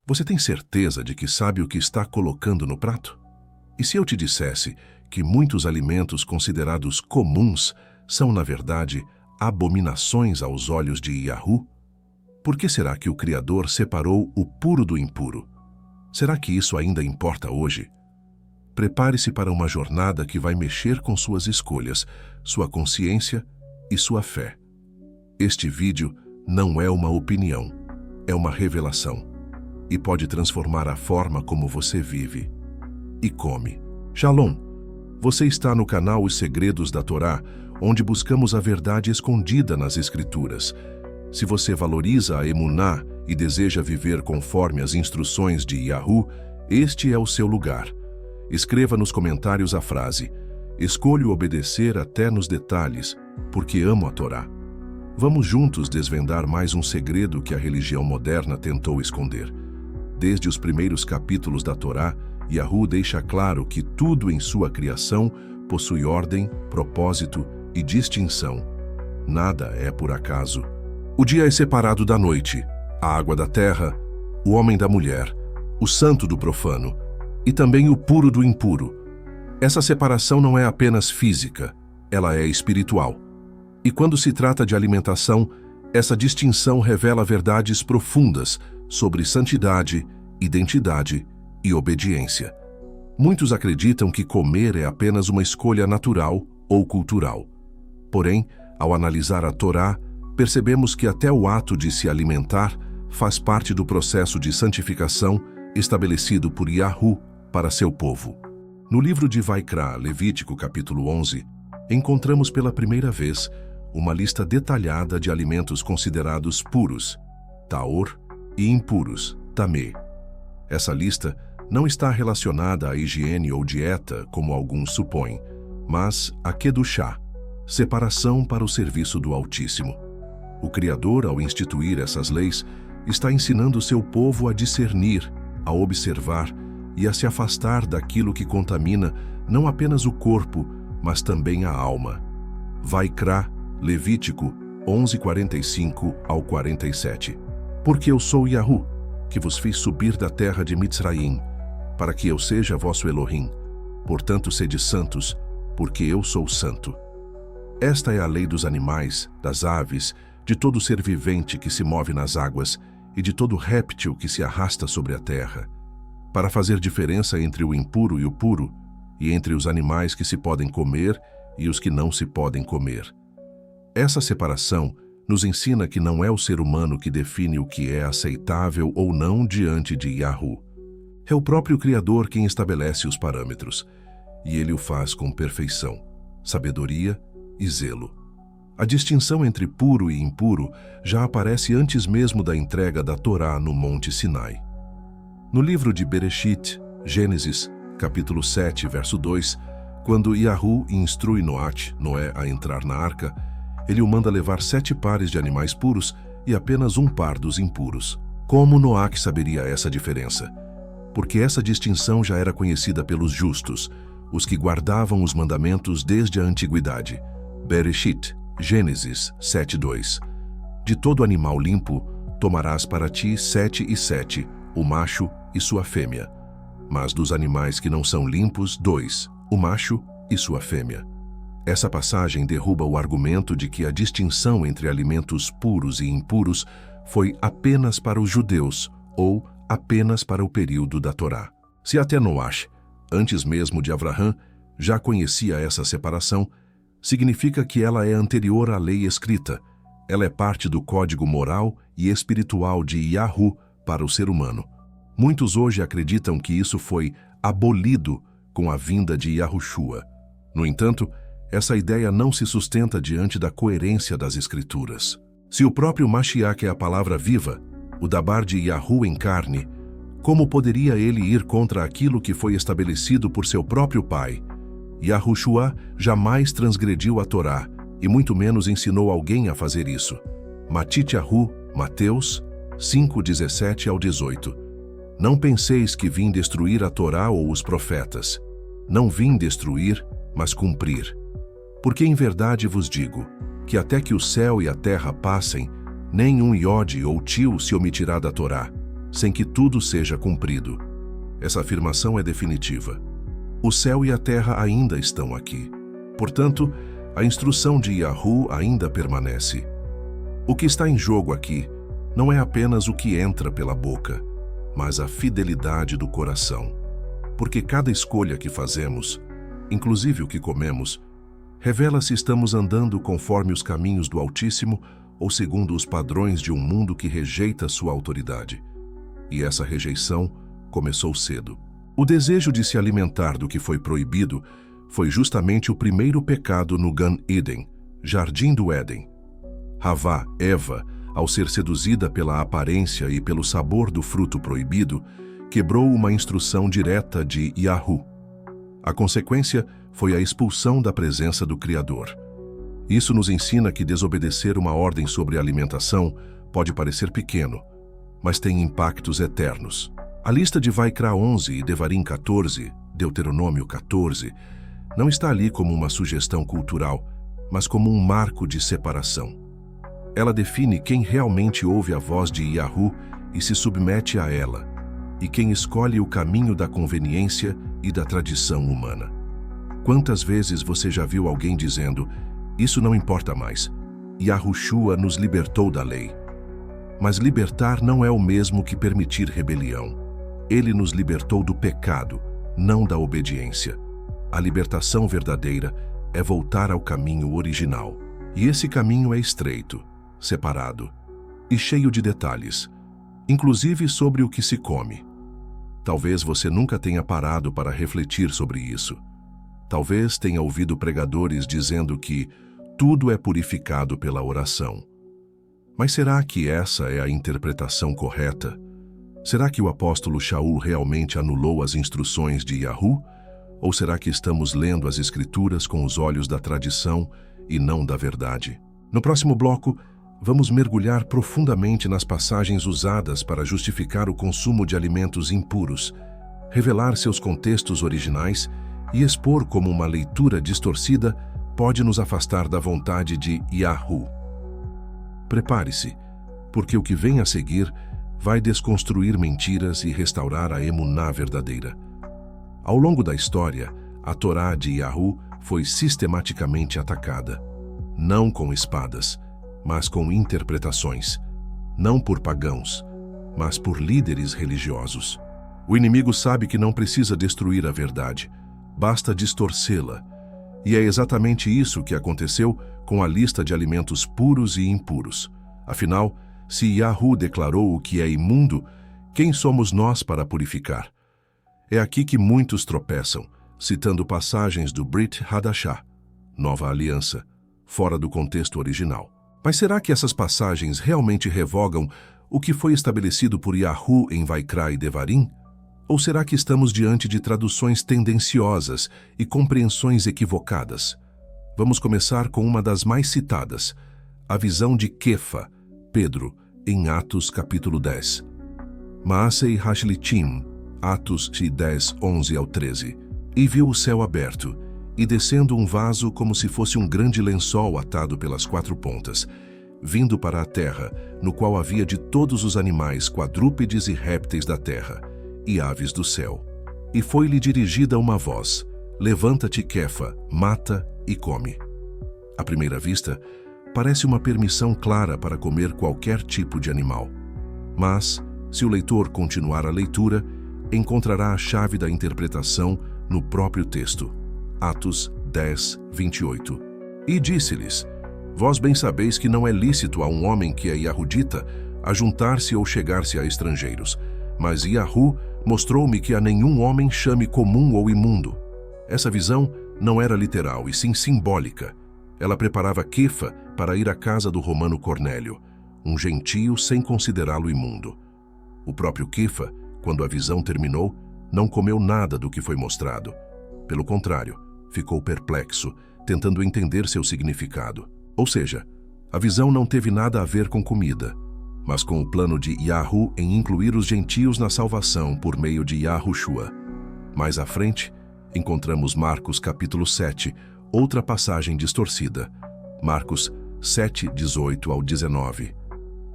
Você tem certeza de que sabe o que está colocando no prato? E se eu te dissesse que muitos alimentos considerados comuns são, na verdade, abominações aos olhos de Yahu? Por que será que o Criador separou o puro do impuro? Será que isso ainda importa hoje? Prepare-se para uma jornada que vai mexer com suas escolhas, sua consciência e sua fé. Este vídeo não é uma opinião, é uma revelação e pode transformar a forma como você vive e come. Shalom! Você está no canal Os Segredos da Torá, onde buscamos a verdade escondida nas Escrituras. Se você valoriza a emuná e deseja viver conforme as instruções de Yahu, este é o seu lugar. Escreva nos comentários a frase: escolho obedecer até nos detalhes, porque amo a Torá. Vamos juntos desvendar mais um segredo que a religião moderna tentou esconder. Desde os primeiros capítulos da Torá, Yahu deixa claro que tudo em sua criação possui ordem, propósito e distinção. Nada é por acaso. O dia é separado da noite, a água da terra, o homem da mulher, o santo do profano e também o puro do impuro. Essa separação não é apenas física, ela é espiritual. E quando se trata de alimentação, essa distinção revela verdades profundas sobre santidade, identidade e obediência. Muitos acreditam que comer é apenas uma escolha natural ou cultural. Porém, ao analisar a Torá, percebemos que até o ato de se alimentar faz parte do processo de santificação estabelecido por Yahu para seu povo. No livro de Vaikra, Levítico capítulo 11, encontramos pela primeira vez uma lista detalhada de alimentos considerados puros, taor, e impuros, tamê. Essa lista não está relacionada à higiene ou dieta, como alguns supõem, mas a kedushá, separação para o serviço do Altíssimo. O Criador, ao instituir essas leis, está ensinando seu povo a discernir, a observar e a se afastar daquilo que contamina não apenas o corpo, mas também a alma. Vaikra, Levítico 11:45 ao 47. Porque eu sou Yahu, que vos fiz subir da terra de Mitzraim, para que eu seja vosso Elohim. Portanto, sede santos, porque eu sou santo. Esta é a lei dos animais, das aves, de todo ser vivente que se move nas águas e de todo réptil que se arrasta sobre a terra, para fazer diferença entre o impuro e o puro, e entre os animais que se podem comer e os que não se podem comer. Essa separação nos ensina que não é o ser humano que define o que é aceitável ou não diante de Yahu. É o próprio Criador quem estabelece os parâmetros, e ele o faz com perfeição, sabedoria e zelo. A distinção entre puro e impuro já aparece antes mesmo da entrega da Torá no Monte Sinai. No livro de Bereshit, Gênesis, capítulo 7, verso 2, quando Yahu instrui Noé a entrar na arca, ele o manda levar 7 pares de animais puros e apenas um par dos impuros. Como Noé saberia essa diferença? Porque essa distinção já era conhecida pelos justos, os que guardavam os mandamentos desde a antiguidade. Bereshit, Gênesis 7:2. De todo animal limpo, tomarás para ti 7 e 7, o macho e sua fêmea. Mas dos animais que não são limpos, 2, o macho e sua fêmea. Essa passagem derruba o argumento de que a distinção entre alimentos puros e impuros foi apenas para os judeus ou apenas para o período da Torá. Se até Noé, antes mesmo de Avraham, já conhecia essa separação, significa que ela é anterior à lei escrita. Ela é parte do código moral e espiritual de Yahu para o ser humano. Muitos hoje acreditam que isso foi abolido com a vinda de Yahushua. No entanto, essa ideia não se sustenta diante da coerência das Escrituras. Se o próprio Mashiach é a palavra viva, o Dabar de Yahu em carne, como poderia ele ir contra aquilo que foi estabelecido por seu próprio pai? Yahushua jamais transgrediu a Torá, e muito menos ensinou alguém a fazer isso. Matit Yahu, Mateus 5:17 ao 18. Não penseis que vim destruir a Torá ou os profetas. Não vim destruir, mas cumprir. Porque em verdade vos digo, que até que o céu e a terra passem, nem um iode ou tio se omitirá da Torá, sem que tudo seja cumprido. Essa afirmação é definitiva. O céu e a terra ainda estão aqui. Portanto, a instrução de Yahu ainda permanece. O que está em jogo aqui não é apenas o que entra pela boca, mas a fidelidade do coração. Porque cada escolha que fazemos, inclusive o que comemos, revela se estamos andando conforme os caminhos do Altíssimo ou segundo os padrões de um mundo que rejeita sua autoridade. E essa rejeição começou cedo. O desejo de se alimentar do que foi proibido foi justamente o primeiro pecado no Gan Eden, Jardim do Éden. Havá, Eva, ao ser seduzida pela aparência e pelo sabor do fruto proibido, quebrou uma instrução direta de Yahu. A consequência foi a expulsão da presença do Criador. Isso nos ensina que desobedecer uma ordem sobre alimentação pode parecer pequeno, mas tem impactos eternos. A lista de Vaikra 11 e Devarim 14, Deuteronômio 14, não está ali como uma sugestão cultural, mas como um marco de separação. Ela define quem realmente ouve a voz de Yahu e se submete a ela, e quem escolhe o caminho da conveniência e da tradição humana. Quantas vezes você já viu alguém dizendo, isso não importa mais, Yahushua nos libertou da lei. Mas libertar não é o mesmo que permitir rebelião. Ele nos libertou do pecado, não da obediência. A libertação verdadeira é voltar ao caminho original. E esse caminho é estreito, separado e cheio de detalhes, inclusive sobre o que se come. Talvez você nunca tenha parado para refletir sobre isso. Talvez tenha ouvido pregadores dizendo que tudo é purificado pela oração. Mas será que essa é a interpretação correta? Será que o apóstolo Shaul realmente anulou as instruções de Yahu? Ou será que estamos lendo as Escrituras com os olhos da tradição e não da verdade? No próximo bloco, vamos mergulhar profundamente nas passagens usadas para justificar o consumo de alimentos impuros, revelar seus contextos originais e expor como uma leitura distorcida pode nos afastar da vontade de Yahu. Prepare-se, porque o que vem a seguir vai desconstruir mentiras e restaurar a emuná verdadeira. Ao longo da história, a Torá de Yahu foi sistematicamente atacada, não com espadas, mas com interpretações, não por pagãos, mas por líderes religiosos. O inimigo sabe que não precisa destruir a verdade, basta distorcê-la. E é exatamente isso que aconteceu com a lista de alimentos puros e impuros. Afinal, se Yahu declarou o que é imundo, quem somos nós para purificar? É aqui que muitos tropeçam, citando passagens do Brit Hadashah, Nova Aliança, fora do contexto original. Mas será que essas passagens realmente revogam o que foi estabelecido por Yahu em Vaikra e Devarim? Ou será que estamos diante de traduções tendenciosas e compreensões equivocadas? Vamos começar com uma das mais citadas, a visão de Kefa, Pedro, em Atos capítulo 10. Maasei Hashlitim, Atos 10, 11 ao 13. E viu o céu aberto, e descendo um vaso como se fosse um grande lençol atado pelas 4 pontas, vindo para a terra, no qual havia de todos os animais, quadrúpedes e répteis da terra, e aves do céu. E foi-lhe dirigida uma voz, levanta-te, Kefa, mata e come. À primeira vista, parece uma permissão clara para comer qualquer tipo de animal. Mas, se o leitor continuar a leitura, encontrará a chave da interpretação no próprio texto. Atos 10, 28. E disse-lhes, vós bem sabeis que não é lícito a um homem que é yahudita ajuntar-se ou chegar-se a estrangeiros, mas Yahu mostrou-me que a nenhum homem chame comum ou imundo. Essa visão não era literal, e sim simbólica. Ela preparava Kefa para ir à casa do romano Cornélio, um gentio sem considerá-lo imundo. O próprio Kefa, quando a visão terminou, não comeu nada do que foi mostrado. Pelo contrário, ficou perplexo, tentando entender seu significado. Ou seja, a visão não teve nada a ver com comida, mas com o plano de Yahu em incluir os gentios na salvação por meio de Yahushua. Mais à frente, encontramos Marcos capítulo 7, outra passagem distorcida. Marcos 7, 18 ao 19.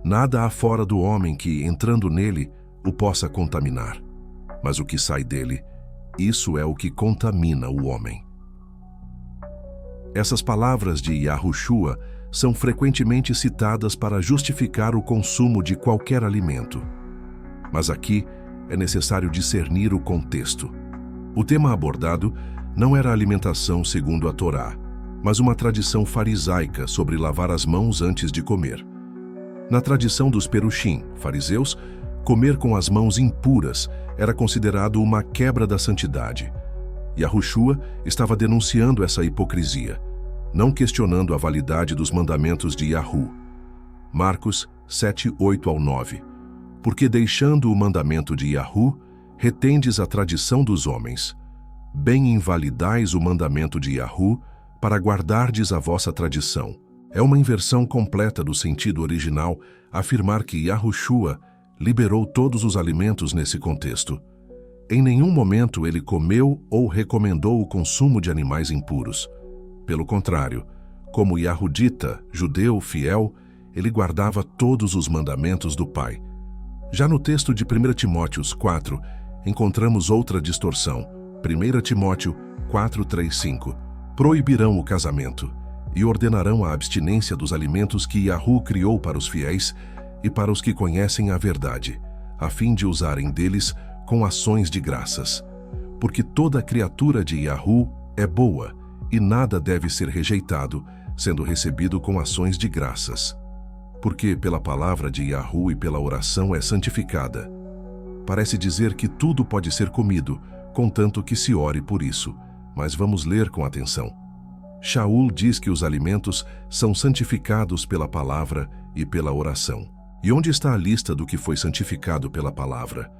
Nada há fora do homem que, entrando nele, o possa contaminar. Mas o que sai dele, isso é o que contamina o homem. Essas palavras de Yahushua são frequentemente citadas para justificar o consumo de qualquer alimento. Mas aqui é necessário discernir o contexto. O tema abordado não era a alimentação segundo a Torá, mas uma tradição farisaica sobre lavar as mãos antes de comer. Na tradição dos perushim, fariseus, comer com as mãos impuras era considerado uma quebra da santidade. Yahushua estava denunciando essa hipocrisia, não questionando a validade dos mandamentos de Yahu. Marcos 7:8-9. Porque deixando o mandamento de Yahu, retendes a tradição dos homens. Bem invalidais o mandamento de Yahu, para guardardes a vossa tradição. É uma inversão completa do sentido original afirmar que Yahushua liberou todos os alimentos nesse contexto. Em nenhum momento ele comeu ou recomendou o consumo de animais impuros. Pelo contrário, como Yahudita, judeu fiel, ele guardava todos os mandamentos do Pai. Já no texto de 1 Timóteo 4, encontramos outra distorção. 1 Timóteo 4:3-5. Proibirão o casamento e ordenarão a abstinência dos alimentos que Yahu criou para os fiéis e para os que conhecem a verdade, a fim de usarem deles com ações de graças. Porque toda criatura de Yahu é boa e nada deve ser rejeitado, sendo recebido com ações de graças. Porque pela palavra de Yahu e pela oração é santificada. Parece dizer que tudo pode ser comido, contanto que se ore por isso, mas vamos ler com atenção. Shaul diz que os alimentos são santificados pela palavra e pela oração. E onde está a lista do que foi santificado pela palavra?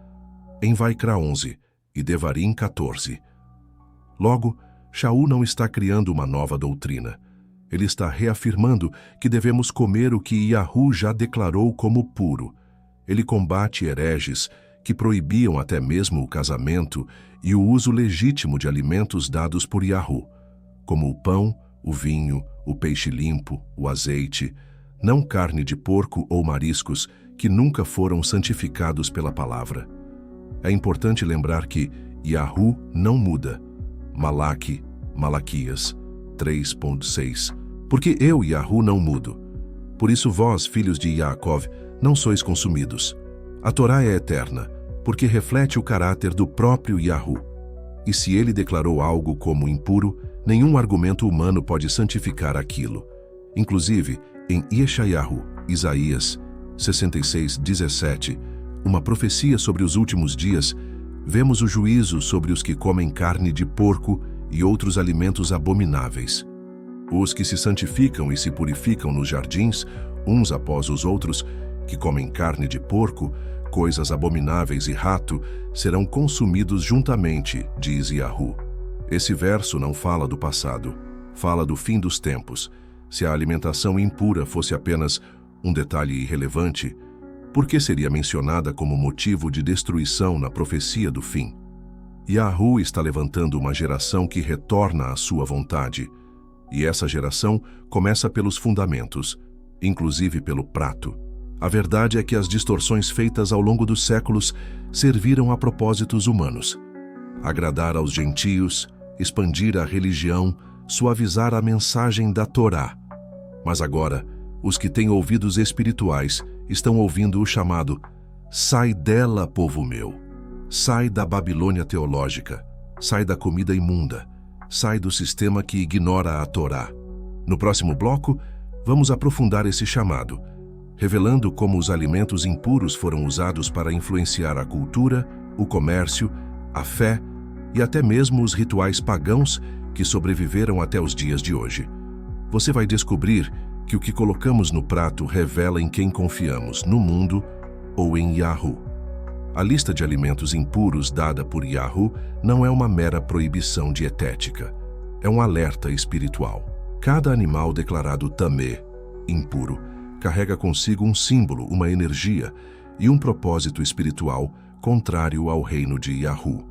Em Vaikra 11 e Devarim 14. Logo, Shaul não está criando uma nova doutrina. Ele está reafirmando que devemos comer o que Yahu já declarou como puro. Ele combate hereges que proibiam até mesmo o casamento e o uso legítimo de alimentos dados por Yahu, como o pão, o vinho, o peixe limpo, o azeite, não carne de porco ou mariscos que nunca foram santificados pela palavra. É importante lembrar que Yahu não muda. Malaquias 3:6. Porque eu, Yahu, não mudo. Por isso vós, filhos de Yaakov, não sois consumidos. A Torá é eterna, porque reflete o caráter do próprio Yahu. E se ele declarou algo como impuro, nenhum argumento humano pode santificar aquilo. Inclusive, em Yeshayahu, Isaías 66:17, uma profecia sobre os últimos dias, vemos o juízo sobre os que comem carne de porco e outros alimentos abomináveis. Os que se santificam e se purificam nos jardins, uns após os outros, que comem carne de porco, coisas abomináveis e rato, serão consumidos juntamente, diz Yahu. Esse verso não fala do passado, fala do fim dos tempos. Se a alimentação impura fosse apenas um detalhe irrelevante, por que seria mencionada como motivo de destruição na profecia do fim? Yahu está levantando uma geração que retorna à sua vontade, e essa geração começa pelos fundamentos, inclusive pelo prato. A verdade é que as distorções feitas ao longo dos séculos serviram a propósitos humanos. Agradar aos gentios, expandir a religião, suavizar a mensagem da Torá. Mas agora, os que têm ouvidos espirituais estão ouvindo o chamado: sai dela, povo meu. Sai da Babilônia teológica. Sai da comida imunda. Sai do sistema que ignora a Torá. No próximo bloco, vamos aprofundar esse chamado, revelando como os alimentos impuros foram usados para influenciar a cultura, o comércio, a fé e até mesmo os rituais pagãos que sobreviveram até os dias de hoje. Você vai descobrir que o que colocamos no prato revela em quem confiamos, no mundo ou em Yahu. A lista de alimentos impuros dada por Yahu não é uma mera proibição dietética, é um alerta espiritual. Cada animal declarado tamé, impuro, carrega consigo um símbolo, uma energia e um propósito espiritual contrário ao reino de Yahu.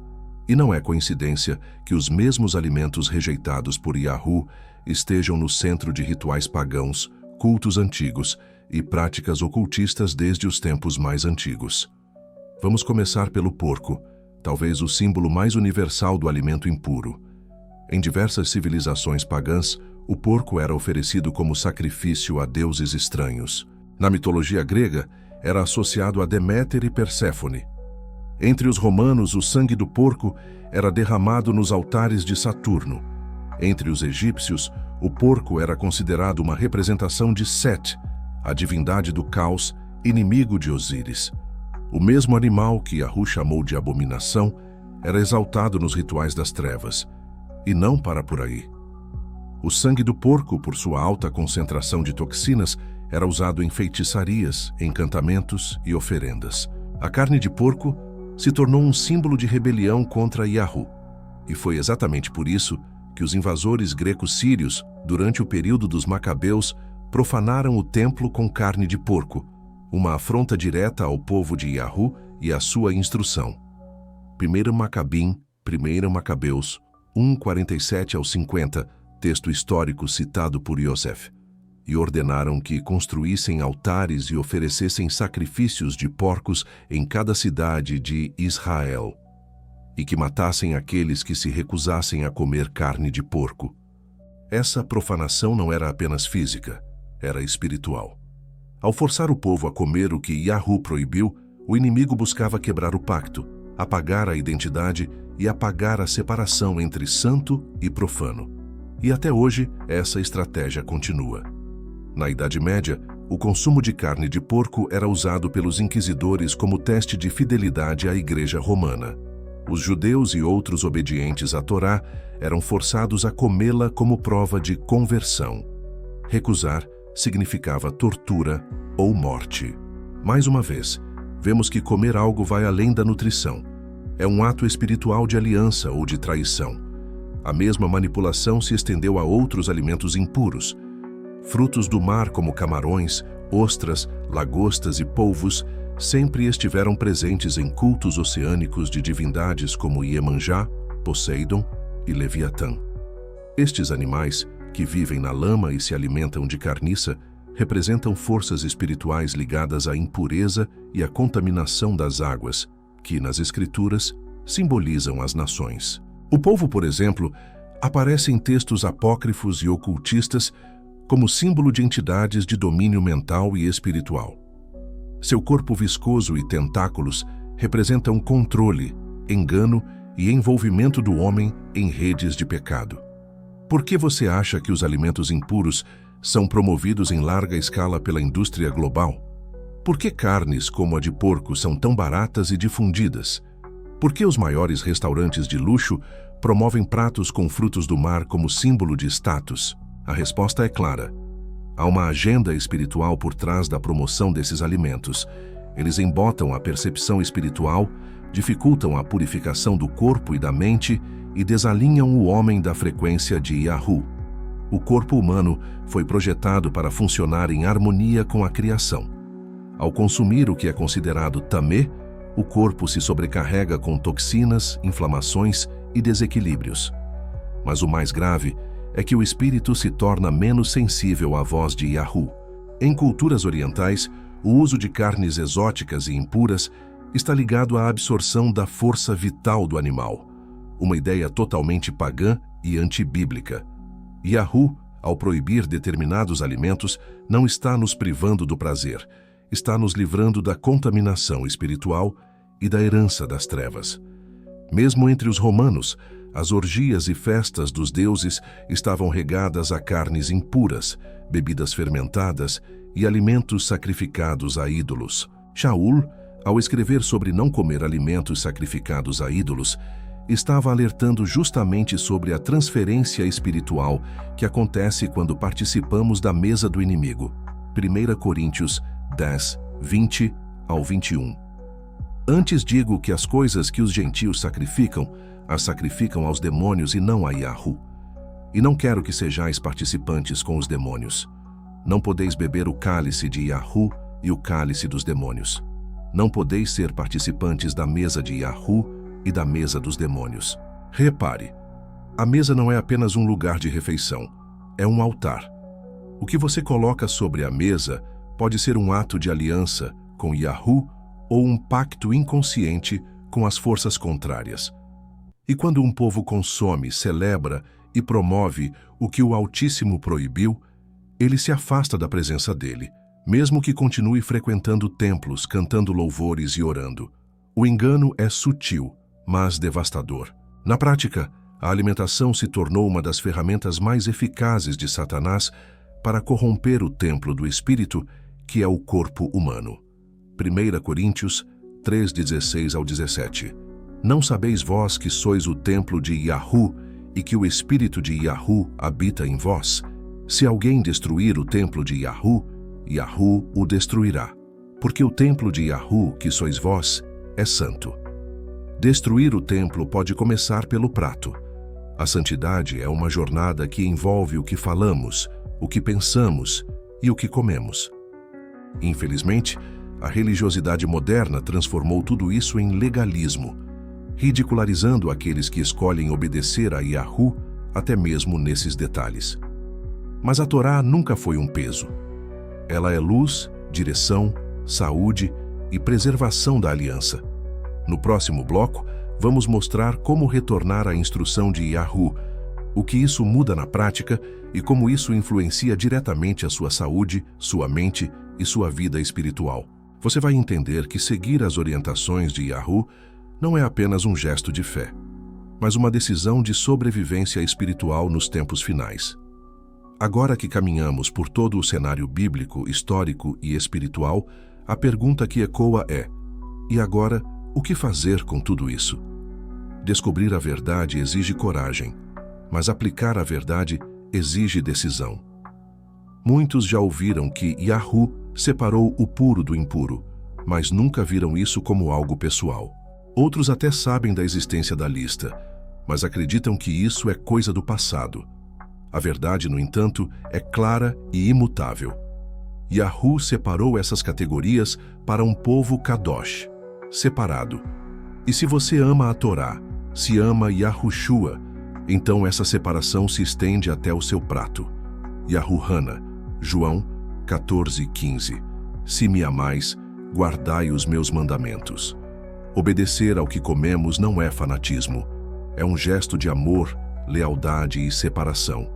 E não é coincidência que os mesmos alimentos rejeitados por Yahu estejam no centro de rituais pagãos, cultos antigos e práticas ocultistas desde os tempos mais antigos. Vamos começar pelo porco, talvez o símbolo mais universal do alimento impuro. Em diversas civilizações pagãs, o porco era oferecido como sacrifício a deuses estranhos. Na mitologia grega, era associado a Deméter e Perséfone. Entre os romanos, o sangue do porco era derramado nos altares de Saturno. Entre os egípcios, o porco era considerado uma representação de Set, a divindade do caos, inimigo de Osíris. O mesmo animal que Yahu chamou de abominação era exaltado nos rituais das trevas. E não para por aí. O sangue do porco, por sua alta concentração de toxinas, era usado em feitiçarias, encantamentos e oferendas. A carne de porco se tornou um símbolo de rebelião contra Yahu. E foi exatamente por isso que os invasores greco-sírios, durante o período dos Macabeus, profanaram o templo com carne de porco, uma afronta direta ao povo de Yahu e à sua instrução. 1 Macabim, 1 Macabeus, 1:47 ao 50, texto histórico citado por Yosef. E ordenaram que construíssem altares e oferecessem sacrifícios de porcos em cada cidade de Israel, e que matassem aqueles que se recusassem a comer carne de porco. Essa profanação não era apenas física, era espiritual. Ao forçar o povo a comer o que Yahu proibiu, o inimigo buscava quebrar o pacto, apagar a identidade e apagar a separação entre santo e profano. E até hoje, essa estratégia continua. Na Idade Média, o consumo de carne de porco era usado pelos inquisidores como teste de fidelidade à Igreja Romana. Os judeus e outros obedientes à Torá eram forçados a comê-la como prova de conversão. Recusar significava tortura ou morte. Mais uma vez, vemos que comer algo vai além da nutrição. É um ato espiritual de aliança ou de traição. A mesma manipulação se estendeu a outros alimentos impuros. Frutos do mar como camarões, ostras, lagostas e polvos sempre estiveram presentes em cultos oceânicos de divindades como Iemanjá, Poseidon e Leviatã. Estes animais, que vivem na lama e se alimentam de carniça, representam forças espirituais ligadas à impureza e à contaminação das águas, que, nas Escrituras, simbolizam as nações. O polvo, por exemplo, aparece em textos apócrifos e ocultistas como símbolo de entidades de domínio mental e espiritual. Seu corpo viscoso e tentáculos representam controle, engano e envolvimento do homem em redes de pecado. Por que você acha que os alimentos impuros são promovidos em larga escala pela indústria global? Por que carnes como a de porco são tão baratas e difundidas? Por que os maiores restaurantes de luxo promovem pratos com frutos do mar como símbolo de status? A resposta é clara. Há uma agenda espiritual por trás da promoção desses alimentos. Eles embotam a percepção espiritual, dificultam a purificação do corpo e da mente e desalinham o homem da frequência de Yahu. O corpo humano foi projetado para funcionar em harmonia com a criação. Ao consumir o que é considerado tamê, o corpo se sobrecarrega com toxinas, inflamações e desequilíbrios. Mas o mais grave é que o espírito se torna menos sensível à voz de Yahu. Em culturas orientais, o uso de carnes exóticas e impuras está ligado à absorção da força vital do animal, uma ideia totalmente pagã e antibíblica. Yahu, ao proibir determinados alimentos, não está nos privando do prazer, está nos livrando da contaminação espiritual e da herança das trevas. Mesmo entre os romanos, as orgias e festas dos deuses estavam regadas a carnes impuras, bebidas fermentadas e alimentos sacrificados a ídolos. Shaul, ao escrever sobre não comer alimentos sacrificados a ídolos, estava alertando justamente sobre a transferência espiritual que acontece quando participamos da mesa do inimigo. 1 Coríntios 10, 20 ao 21. Antes digo que as coisas que os gentios sacrificam, as sacrificam aos demônios e não a Yahu. E não quero que sejais participantes com os demônios. Não podeis beber o cálice de Yahu e o cálice dos demônios. Não podeis ser participantes da mesa de Yahu e da mesa dos demônios. Repare, a mesa não é apenas um lugar de refeição, é um altar. O que você coloca sobre a mesa pode ser um ato de aliança com Yahu ou um pacto inconsciente com as forças contrárias. E quando um povo consome, celebra e promove o que o Altíssimo proibiu, ele se afasta da presença dele, mesmo que continue frequentando templos, cantando louvores e orando. O engano é sutil, mas devastador. Na prática, a alimentação se tornou uma das ferramentas mais eficazes de Satanás para corromper o templo do Espírito, que é o corpo humano. 1 Coríntios 3, 16-17. Não sabeis vós que sois o templo de Yahu e que o Espírito de Yahu habita em vós? Se alguém destruir o templo de Yahu, Yahu o destruirá. Porque o templo de Yahu, que sois vós, é santo. Destruir o templo pode começar pelo prato. A santidade é uma jornada que envolve o que falamos, o que pensamos e o que comemos. Infelizmente, a religiosidade moderna transformou tudo isso em legalismo, ridicularizando aqueles que escolhem obedecer a Yahu até mesmo nesses detalhes. Mas a Torá nunca foi um peso. Ela é luz, direção, saúde e preservação da aliança. No próximo bloco, vamos mostrar como retornar à instrução de Yahu, o que isso muda na prática e como isso influencia diretamente a sua saúde, sua mente e sua vida espiritual. Você vai entender que seguir as orientações de Yahu não é apenas um gesto de fé, mas uma decisão de sobrevivência espiritual nos tempos finais. Agora que caminhamos por todo o cenário bíblico, histórico e espiritual, a pergunta que ecoa é: e agora, o que fazer com tudo isso? Descobrir a verdade exige coragem, mas aplicar a verdade exige decisão. Muitos já ouviram que Yahu separou o puro do impuro, mas nunca viram isso como algo pessoal. Outros até sabem da existência da lista, mas acreditam que isso é coisa do passado. A verdade, no entanto, é clara e imutável. Yahu separou essas categorias para um povo kadosh, separado. E se você ama a Torá, se ama Yahushua, então essa separação se estende até o seu prato. Yahuhana, João 14:15. Se me amais, guardai os meus mandamentos. Obedecer ao que comemos não é fanatismo. É um gesto de amor, lealdade e separação.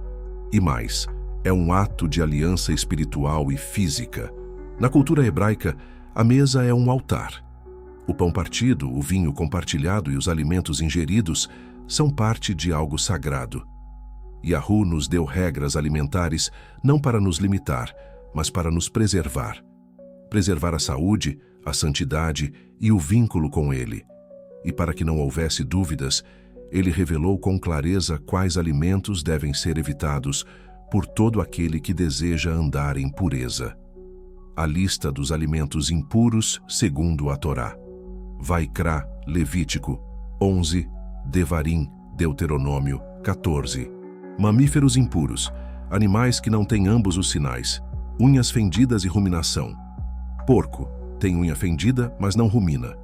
E mais, é um ato de aliança espiritual e física. Na cultura hebraica, a mesa é um altar. O pão partido, o vinho compartilhado e os alimentos ingeridos são parte de algo sagrado. Yahu nos deu regras alimentares não para nos limitar, mas para nos preservar. Preservar a saúde, a santidade e o vínculo com Ele. E para que não houvesse dúvidas, Ele revelou com clareza quais alimentos devem ser evitados por todo aquele que deseja andar em pureza. A lista dos alimentos impuros segundo a Torá. Vaikra, Levítico 11, Devarim, Deuteronômio 14. Mamíferos impuros, animais que não têm ambos os sinais, unhas fendidas e ruminação. Porco, tem unha fendida, mas não rumina.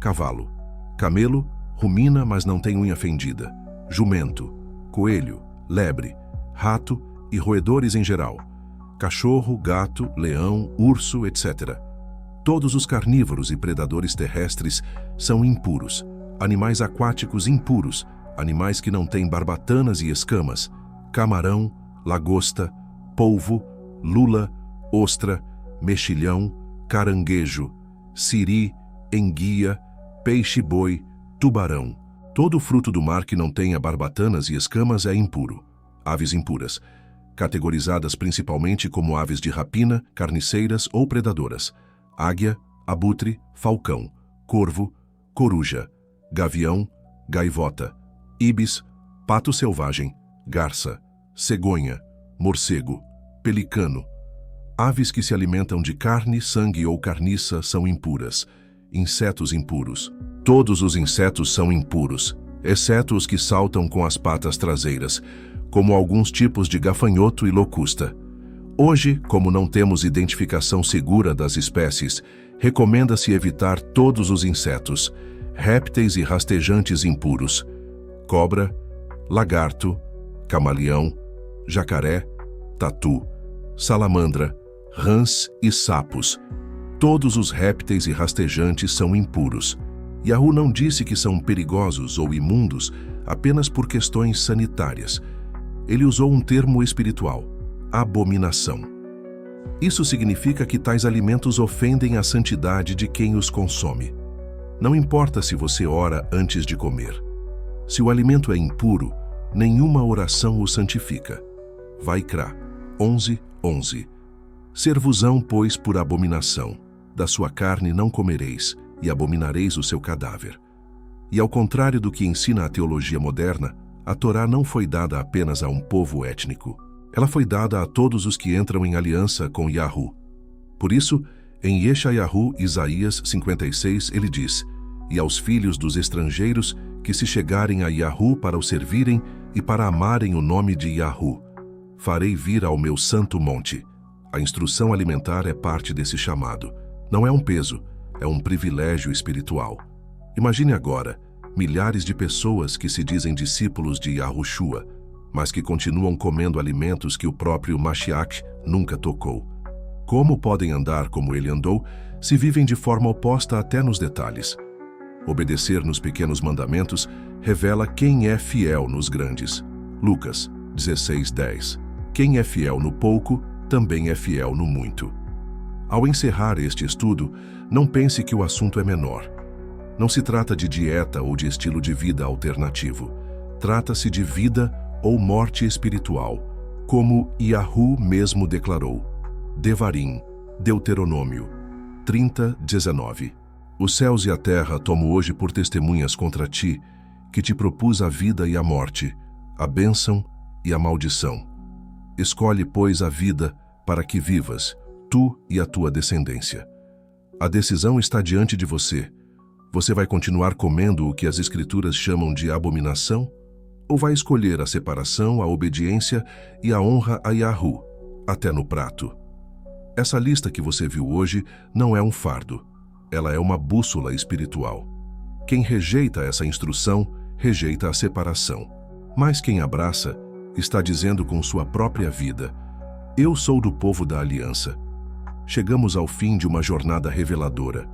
Cavalo, camelo, rumina, mas não tem unha fendida. Jumento, coelho, lebre, rato e roedores em geral. Cachorro, gato, leão, urso, etc. Todos os carnívoros e predadores terrestres são impuros. Animais aquáticos impuros, animais que não têm barbatanas e escamas, camarão, lagosta, polvo, lula, ostra, mexilhão, caranguejo, siri, enguia, peixe-boi, tubarão. Todo fruto do mar que não tenha barbatanas e escamas é impuro. Aves impuras, categorizadas principalmente como aves de rapina, carniceiras ou predadoras. Águia, abutre, falcão, corvo, coruja, gavião, gaivota, ibis, pato selvagem, garça, cegonha, morcego, pelicano. Aves que se alimentam de carne, sangue ou carniça são impuras. Insetos impuros. Todos os insetos são impuros, exceto os que saltam com as patas traseiras, como alguns tipos de gafanhoto e locusta. Hoje, como não temos identificação segura das espécies, recomenda-se evitar todos os insetos, répteis e rastejantes impuros, cobra, lagarto, camaleão, jacaré, tatu, salamandra, rãs e sapos. Todos os répteis e rastejantes são impuros. Yahu não disse que são perigosos ou imundos apenas por questões sanitárias. Ele usou um termo espiritual: abominação. Isso significa que tais alimentos ofendem a santidade de quem os consome. Não importa se você ora antes de comer. Se o alimento é impuro, nenhuma oração o santifica. Vaikra 11:11. Ser-vos-ão, pois, por abominação. Da sua carne não comereis, e abominareis o seu cadáver. E ao contrário do que ensina a teologia moderna, a Torá não foi dada apenas a um povo étnico. Ela foi dada a todos os que entram em aliança com Yahu. Por isso, em Yeshayahu, Isaías 56, ele diz: e aos filhos dos estrangeiros que se chegarem a Yahu para o servirem e para amarem o nome de Yahu, farei vir ao meu santo monte. A instrução alimentar é parte desse chamado. Não é um peso, é um privilégio espiritual. Imagine agora milhares de pessoas que se dizem discípulos de Yahushua, mas que continuam comendo alimentos que o próprio Mashiach nunca tocou. Como podem andar como ele andou se vivem de forma oposta até nos detalhes? Obedecer nos pequenos mandamentos revela quem é fiel nos grandes. Lucas 16:10. Quem é fiel no pouco, também é fiel no muito. Ao encerrar este estudo, não pense que o assunto é menor. Não se trata de dieta ou de estilo de vida alternativo. Trata-se de vida ou morte espiritual, como Yahu mesmo declarou. Devarim, Deuteronômio 30:19. Os céus e a terra tomo hoje por testemunhas contra ti, que te propus a vida e a morte, a bênção e a maldição. Escolhe, pois, a vida para que vivas, tu e a tua descendência. A decisão está diante de você. Você vai continuar comendo o que as Escrituras chamam de abominação? Ou vai escolher a separação, a obediência e a honra a Yahu, até no prato? Essa lista que você viu hoje não é um fardo. Ela é uma bússola espiritual. Quem rejeita essa instrução, rejeita a separação. Mas quem abraça, está dizendo com sua própria vida: eu sou do povo da aliança. Chegamos ao fim de uma jornada reveladora.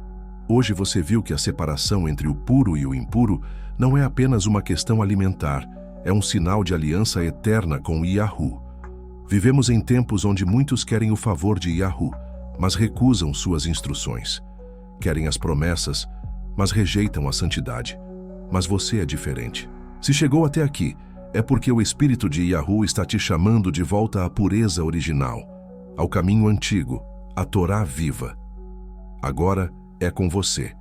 Hoje você viu que a separação entre o puro e o impuro não é apenas uma questão alimentar, é um sinal de aliança eterna com Yahu. Vivemos em tempos onde muitos querem o favor de Yahu, mas recusam suas instruções. Querem as promessas, mas rejeitam a santidade. Mas você é diferente. Se chegou até aqui, é porque o Espírito de Yahu está te chamando de volta à pureza original, ao caminho antigo, à Torá viva. Agora é com você.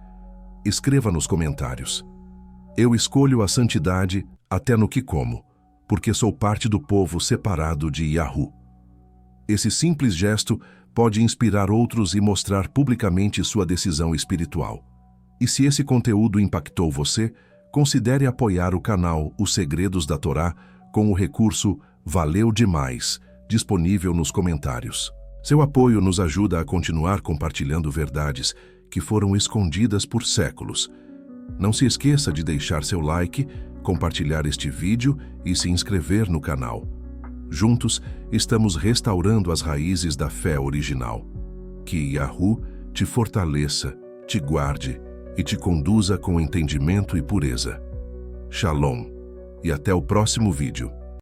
Escreva nos comentários: eu escolho a santidade até no que como, porque sou parte do povo separado de Yahu. Esse simples gesto pode inspirar outros e mostrar publicamente sua decisão espiritual. E se esse conteúdo impactou você, considere apoiar o canal Os Segredos da Torá com o recurso Valeu Demais, disponível nos comentários. Seu apoio nos ajuda a continuar compartilhando verdades que foram escondidas por séculos. Não se esqueça de deixar seu like, compartilhar este vídeo e se inscrever no canal. Juntos, estamos restaurando as raízes da fé original. Que Yahu te fortaleça, te guarde e te conduza com entendimento e pureza. Shalom, e até o próximo vídeo.